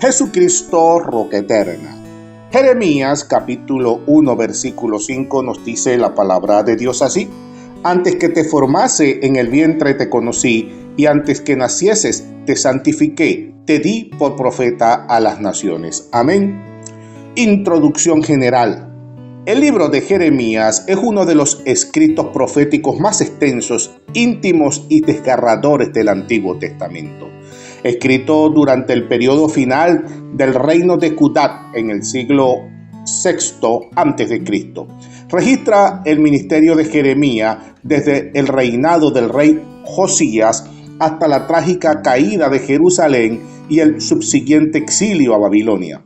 Jesucristo, roca eterna. Jeremías capítulo 1 versículo 5 nos dice la palabra de Dios así: antes que te formase en el vientre te conocí, y antes que nacieses te santifiqué, te di por profeta a las naciones. Amén. Introducción general. El libro de Jeremías es uno de los escritos proféticos más extensos, íntimos y desgarradores del Antiguo Testamento. Escrito durante el periodo final del reino de Judá en el siglo VI a.C. Registra el ministerio de Jeremías desde el reinado del rey Josías hasta la trágica caída de Jerusalén y el subsiguiente exilio a Babilonia.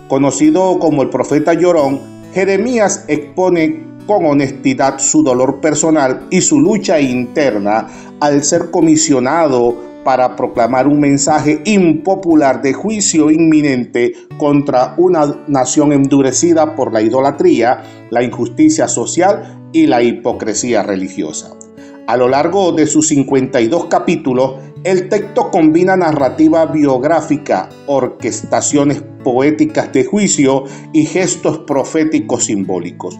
Conocido como el profeta llorón, Jeremías expone con honestidad su dolor personal y su lucha interna al ser comisionado para proclamar un mensaje impopular de juicio inminente contra una nación endurecida por la idolatría, la injusticia social y la hipocresía religiosa. A lo largo de sus 52 capítulos, el texto combina narrativa biográfica, orquestaciones poéticas de juicio y gestos proféticos simbólicos.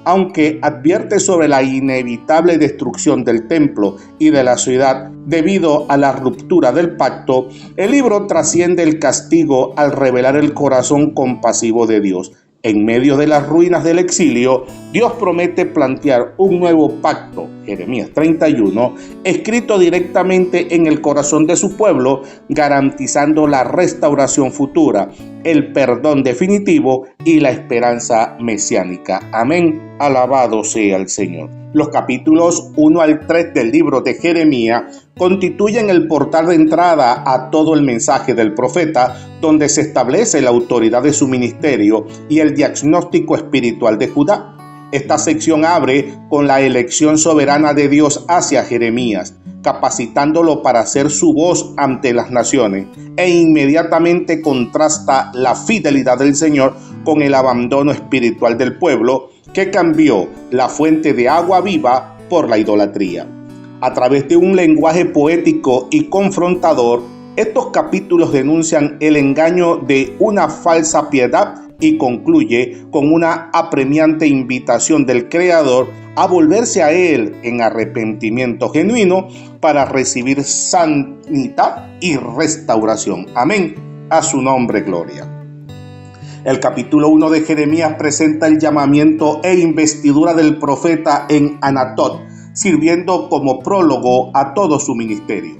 Aunque advierte sobre la inevitable destrucción del templo y de la ciudad debido a la ruptura del pacto, el libro trasciende el castigo al revelar el corazón compasivo de Dios. En medio de las ruinas del exilio, Dios promete plantear un nuevo pacto, Jeremías 31, escrito directamente en el corazón de su pueblo, garantizando la restauración futura, el perdón definitivo y la esperanza mesiánica. Amén. Alabado sea el Señor. Los capítulos 1 al 3 del libro de Jeremías constituyen el portal de entrada a todo el mensaje del profeta, donde se establece la autoridad de su ministerio y el diagnóstico espiritual de Judá. Esta sección abre con la elección soberana de Dios hacia Jeremías, capacitándolo para ser su voz ante las naciones, e inmediatamente contrasta la fidelidad del Señor con el abandono espiritual del pueblo, que cambió la fuente de agua viva por la idolatría. A través de un lenguaje poético y confrontador, estos capítulos denuncian el engaño de una falsa piedad y concluye con una apremiante invitación del Creador a volverse a Él en arrepentimiento genuino para recibir sanidad y restauración. Amén. A su nombre, gloria. El capítulo 1 de Jeremías presenta el llamamiento e investidura del profeta en Anatot, sirviendo como prólogo a todo su ministerio.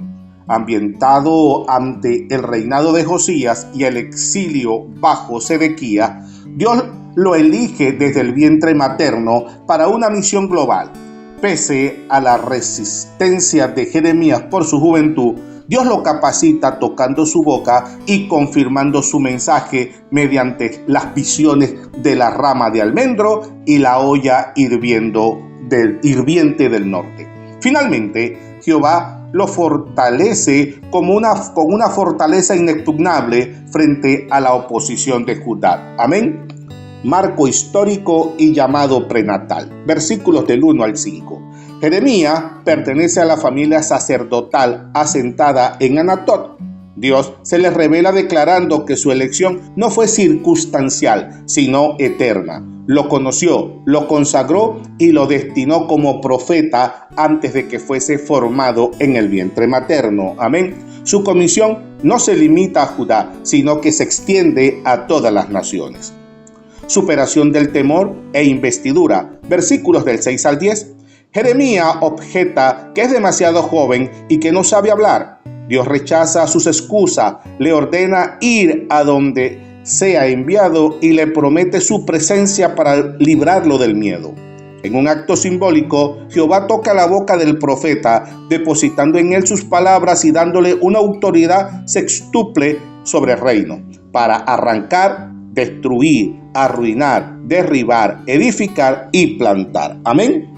Ambientado ante el reinado de Josías y el exilio bajo Sedequías, Dios lo elige desde el vientre materno para una misión global. Pese a la resistencia de Jeremías por su juventud, Dios lo capacita tocando su boca y confirmando su mensaje mediante las visiones de la rama de almendro y la olla hirviente del norte. Finalmente, Jehová lo fortalece con una fortaleza inexpugnable frente a la oposición de Judá. Amén. Marco histórico y llamado prenatal. Versículos del 1 al 5. Jeremías pertenece a la familia sacerdotal asentada en Anatot. Dios se le revela declarando que su elección no fue circunstancial, sino eterna. Lo conoció, lo consagró y lo destinó como profeta antes de que fuese formado en el vientre materno. Amén. Su comisión no se limita a Judá, sino que se extiende a todas las naciones. Superación del temor e investidura. Versículos del 6 al 10. Jeremías objeta que es demasiado joven y que no sabe hablar. Dios rechaza sus excusas, le ordena ir a donde sea enviado y le promete su presencia para librarlo del miedo. En un acto simbólico, Jehová toca la boca del profeta, depositando en él sus palabras y dándole una autoridad sextuple sobre el reino, para arrancar, destruir, arruinar, derribar, edificar y plantar. Amén.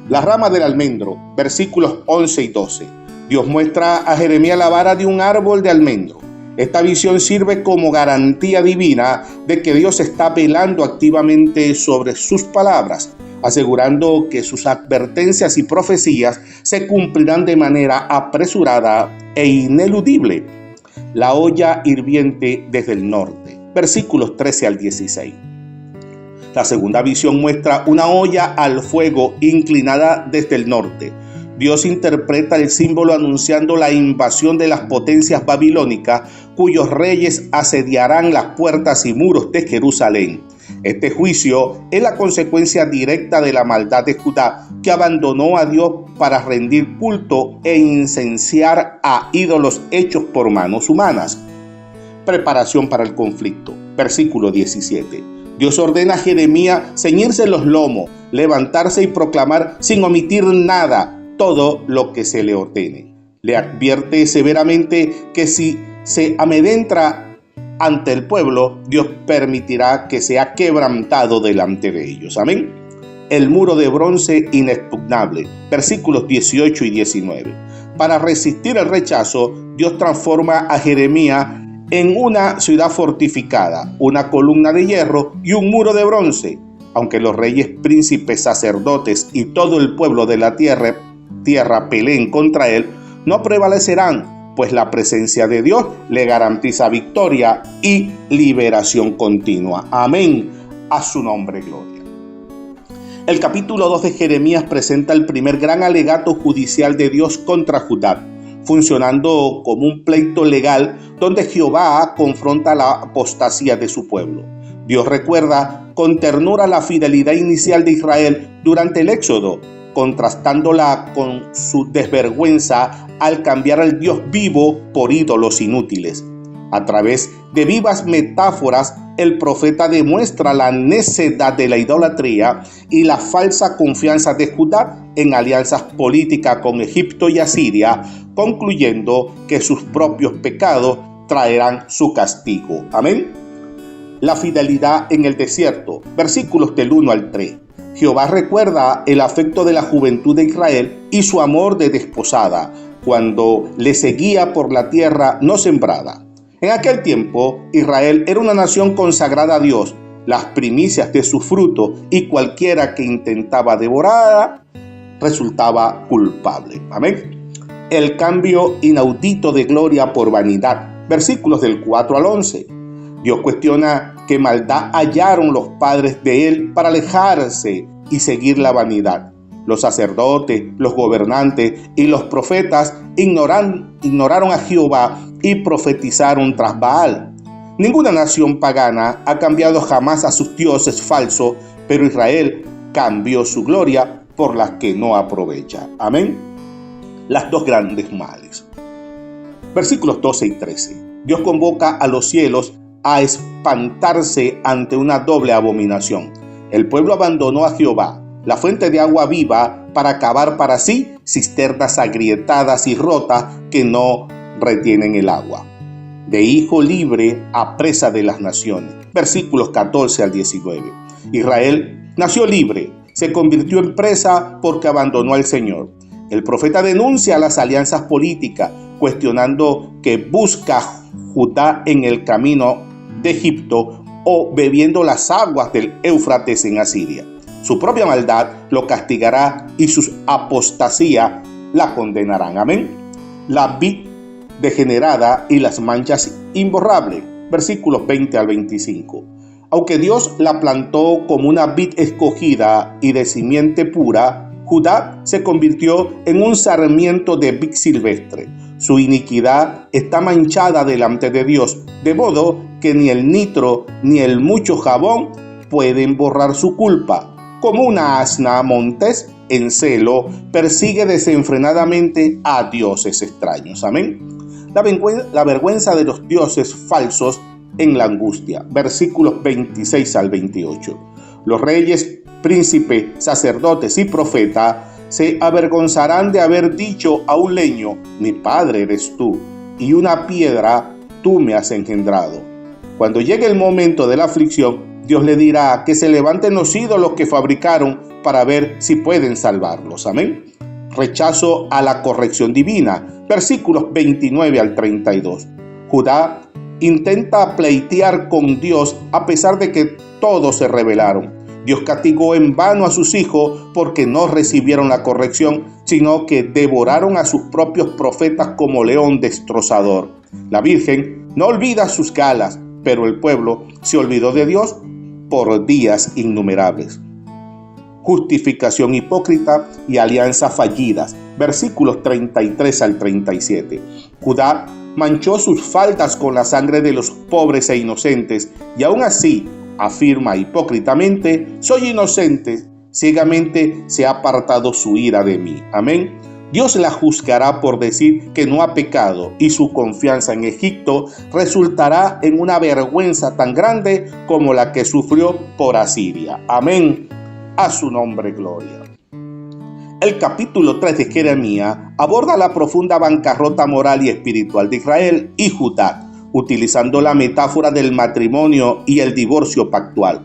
La rama del almendro, versículos 11 y 12. Dios muestra a Jeremías la vara de un árbol de almendro. Esta visión sirve como garantía divina de que Dios está velando activamente sobre sus palabras, asegurando que sus advertencias y profecías se cumplirán de manera apresurada e ineludible. la olla hirviente desde el norte. Versículos 13 al 16. La segunda visión muestra una olla al fuego inclinada desde el norte. Dios interpreta el símbolo anunciando la invasión de las potencias babilónicas, cuyos reyes asediarán las puertas y muros de Jerusalén. Este juicio es la consecuencia directa de la maldad de Judá, que abandonó a Dios para rendir culto e incenciar a ídolos hechos por manos humanas. Preparación para el conflicto. Versículo 17. Dios ordena a Jeremías ceñirse los lomos, levantarse y proclamar sin omitir nada todo lo que se le ordene. Le advierte severamente que si se amedrenta ante el pueblo, Dios permitirá que sea quebrantado delante de ellos. Amén. El muro de bronce inexpugnable. Versículos 18 y 19. Para resistir el rechazo, Dios transforma a Jeremías en una ciudad fortificada, una columna de hierro y un muro de bronce. Aunque los reyes, príncipes, sacerdotes y todo el pueblo de la tierra peleen contra él, no prevalecerán, pues la presencia de Dios le garantiza victoria y liberación continua. Amén. A su nombre, gloria. El capítulo 2 de Jeremías presenta el primer gran alegato judicial de Dios contra Judá, funcionando como un pleito legal donde Jehová confronta la apostasía de su pueblo. Dios recuerda con ternura la fidelidad inicial de Israel durante el Éxodo, contrastándola con su desvergüenza al cambiar al Dios vivo por ídolos inútiles. A través de vivas metáforas, el profeta demuestra la necedad de la idolatría y la falsa confianza de Judá en alianzas políticas con Egipto y Asiria, concluyendo que sus propios pecados traerán su castigo. Amén. La fidelidad en el desierto. Versículos del 1 al 3. Jehová recuerda el afecto de la juventud de Israel y su amor de desposada, cuando le seguía por la tierra no sembrada. En aquel tiempo, Israel era una nación consagrada a Dios. Las primicias de su fruto y cualquiera que intentaba devorarla resultaba culpable. Amén. El cambio inaudito de gloria por vanidad. Versículos del 4 al 11. Dios cuestiona qué maldad hallaron los padres de él para alejarse y seguir la vanidad. Los sacerdotes, los gobernantes y los profetas ignoraron a Jehová y profetizaron tras Baal. Ninguna nación pagana ha cambiado jamás a sus dioses falsos, pero Israel cambió su gloria por las que no aprovecha. Amén. Las dos grandes males. Versículos 12 y 13. Dios convoca a los cielos a espantarse ante una doble abominación. El pueblo abandonó a Jehová, la fuente de agua viva, para cavar para sí cisternas agrietadas y rotas que no retienen el agua. De hijo libre a presa de las naciones. Versículos 14 al 19. Israel nació libre, se convirtió en presa porque abandonó al Señor. El profeta denuncia las alianzas políticas, cuestionando que busca Judá en el camino de Egipto o bebiendo las aguas del Éufrates en Asiria. Su propia maldad lo castigará y sus apostasías la condenarán. Amén. La vid degenerada y las manchas imborrables. Versículos 20 al 25. Aunque Dios la plantó como una vid escogida y de simiente pura, Judá se convirtió en un sarmiento de vid silvestre. Su iniquidad está manchada delante de Dios, de modo que ni el nitro ni el mucho jabón pueden borrar su culpa. Como una asna montés en celo, persigue desenfrenadamente a dioses extraños. Amén. La vergüenza de los dioses falsos en la angustia. Versículos 26 al 28. Los reyes, príncipes, sacerdotes y profetas se avergonzarán de haber dicho a un leño: mi padre eres tú, y una piedra, tú me has engendrado. Cuando llegue el momento de la aflicción, Dios le dirá que se levanten los ídolos que fabricaron para ver si pueden salvarlos. Amén. Rechazo a la corrección divina. Versículos 29 al 32. Judá intenta pleitear con Dios a pesar de que todos se rebelaron. Dios castigó en vano a sus hijos porque no recibieron la corrección, sino que devoraron a sus propios profetas como león destrozador. La Virgen no olvida sus galas, pero el pueblo se olvidó de Dios por días innumerables. Justificación hipócrita y alianzas fallidas. Versículos 33 al 37. Judá manchó sus faldas con la sangre de los pobres e inocentes, y aún así afirma hipócritamente: soy inocente, ciegamente se ha apartado su ira de mí. Amén. Dios la juzgará por decir que no ha pecado, y su confianza en Egipto resultará en una vergüenza tan grande como la que sufrió por Asiria. Amén. A su nombre gloria. El capítulo 3 de Jeremías aborda la profunda bancarrota moral y espiritual de Israel y Judá, utilizando la metáfora del matrimonio y el divorcio pactual.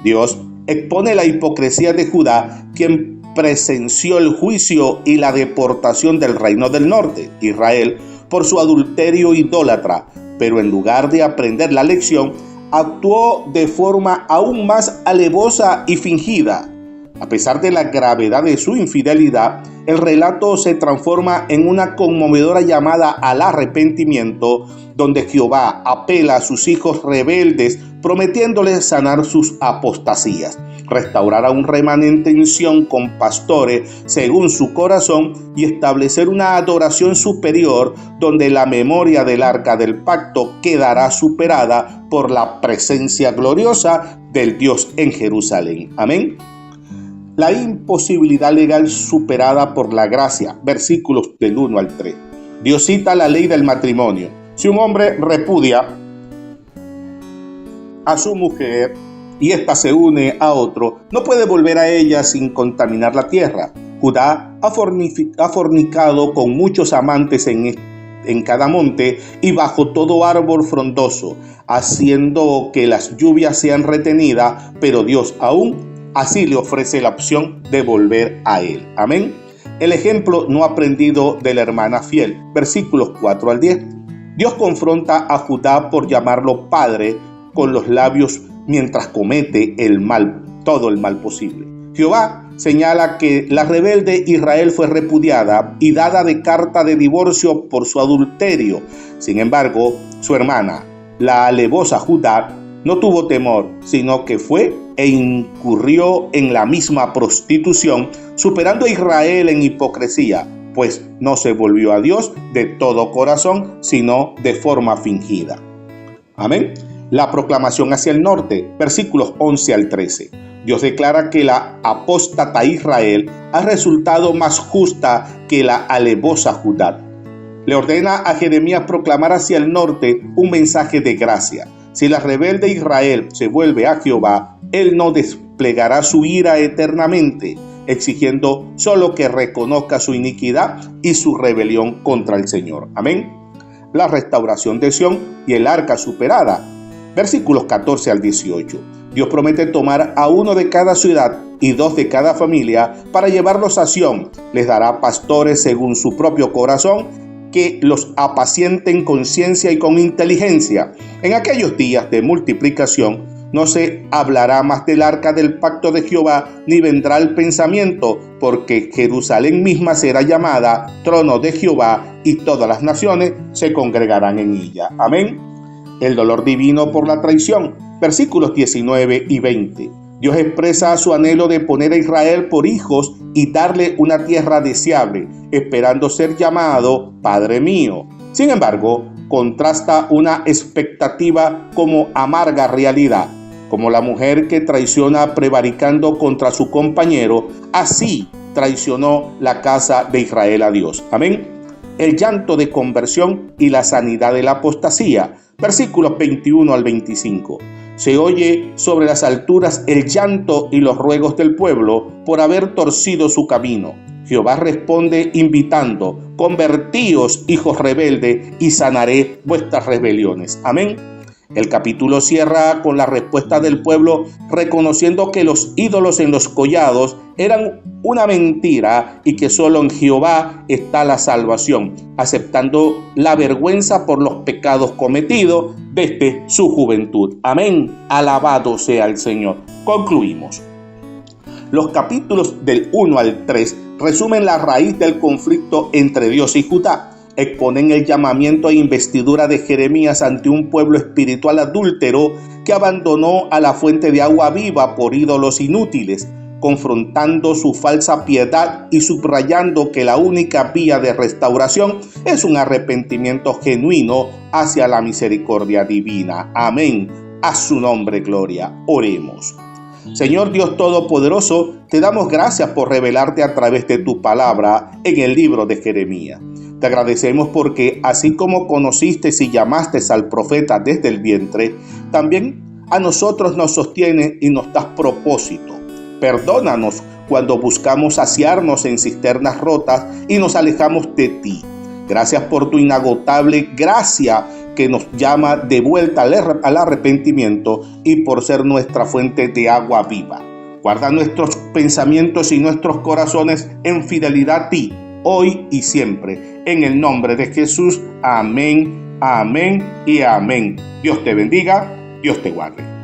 Dios expone la hipocresía de Judá, quien presenció el juicio y la deportación del reino del norte, Israel, por su adulterio idólatra, pero en lugar de aprender la lección, actuó de forma aún más alevosa y fingida. A pesar de la gravedad de su infidelidad, el relato se transforma en una conmovedora llamada al arrepentimiento, donde Jehová apela a sus hijos rebeldes, prometiéndoles sanar sus apostasías, restaurar a un remanente en Sión con pastores según su corazón y establecer una adoración superior, donde la memoria del arca del pacto quedará superada por la presencia gloriosa del Dios en Jerusalén. Amén. La imposibilidad legal superada por la gracia. Versículos del 1 al 3. Dios cita la ley del matrimonio. Si un hombre repudia a su mujer y ésta se une a otro, no puede volver a ella sin contaminar la tierra. Judá ha fornicado con muchos amantes en cada monte y bajo todo árbol frondoso, haciendo que las lluvias sean retenidas, pero Dios aún así le ofrece la opción de volver a él. Amén. El ejemplo no aprendido de la hermana fiel. Versículos 4 al 10. Dios confronta a Judá por llamarlo padre con los labios mientras comete el mal, todo el mal posible. Jehová señala que la rebelde Israel fue repudiada y dada de carta de divorcio por su adulterio. Sin embargo, su hermana, la alevosa Judá, no tuvo temor, sino que fue e incurrió en la misma prostitución, superando a Israel en hipocresía, pues no se volvió a Dios de todo corazón, sino de forma fingida. Amén. La proclamación hacia el norte, versículos 11 al 13. Dios declara que la apóstata Israel ha resultado más justa que la alevosa Judá. Le ordena a Jeremías proclamar hacia el norte un mensaje de gracia. Si la rebelde Israel se vuelve a Jehová, Él no desplegará su ira eternamente, exigiendo solo que reconozca su iniquidad y su rebelión contra el Señor. Amén. La restauración de Sión y el arca superada. Versículos 14 al 18. Dios promete tomar a uno de cada ciudad y 2 de cada familia para llevarlos a Sión. Les dará pastores según su propio corazón, que los apacienten con ciencia y con inteligencia. En aquellos días de multiplicación no se hablará más del arca del pacto de Jehová, ni vendrá el pensamiento, porque Jerusalén misma será llamada trono de Jehová, y todas las naciones se congregarán en ella. Amén. El dolor divino por la traición. Versículos 19 y 20. Dios expresa su anhelo de poner a Israel por hijos y darle una tierra deseable, esperando ser llamado Padre mío. Sin embargo, contrasta una expectativa como amarga realidad. Como la mujer que traiciona prevaricando contra su compañero, así traicionó la casa de Israel a Dios. Amén. El llanto de conversión y la sanidad de la apostasía. Versículos 21 al 25. Se oye sobre las alturas el llanto y los ruegos del pueblo por haber torcido su camino. Jehová responde invitando: convertíos, hijos rebeldes, y sanaré vuestras rebeliones. Amén. El capítulo cierra con la respuesta del pueblo, reconociendo que los ídolos en los collados eran una mentira y que solo en Jehová está la salvación, aceptando la vergüenza por los pecados cometidos desde su juventud. Amén. Alabado sea el Señor. Concluimos. Los capítulos del 1 al 3 resumen la raíz del conflicto entre Dios y Judá. Exponen el llamamiento e investidura de Jeremías ante un pueblo espiritual adúltero que abandonó a la fuente de agua viva por ídolos inútiles, confrontando su falsa piedad y subrayando que la única vía de restauración es un arrepentimiento genuino hacia la misericordia divina. Amén. A su nombre, gloria. Oremos. Señor Dios Todopoderoso, te damos gracias por revelarte a través de tu palabra en el libro de Jeremías. Te agradecemos porque así como conociste y llamaste al profeta desde el vientre, también a nosotros nos sostienes y nos das propósito. Perdónanos cuando buscamos saciarnos en cisternas rotas y nos alejamos de ti. Gracias por tu inagotable gracia que nos llama de vuelta al arrepentimiento y por ser nuestra fuente de agua viva. Guarda nuestros pensamientos y nuestros corazones en fidelidad a ti, hoy y siempre. En el nombre de Jesús, amén, amén y amén. Dios te bendiga, Dios te guarde.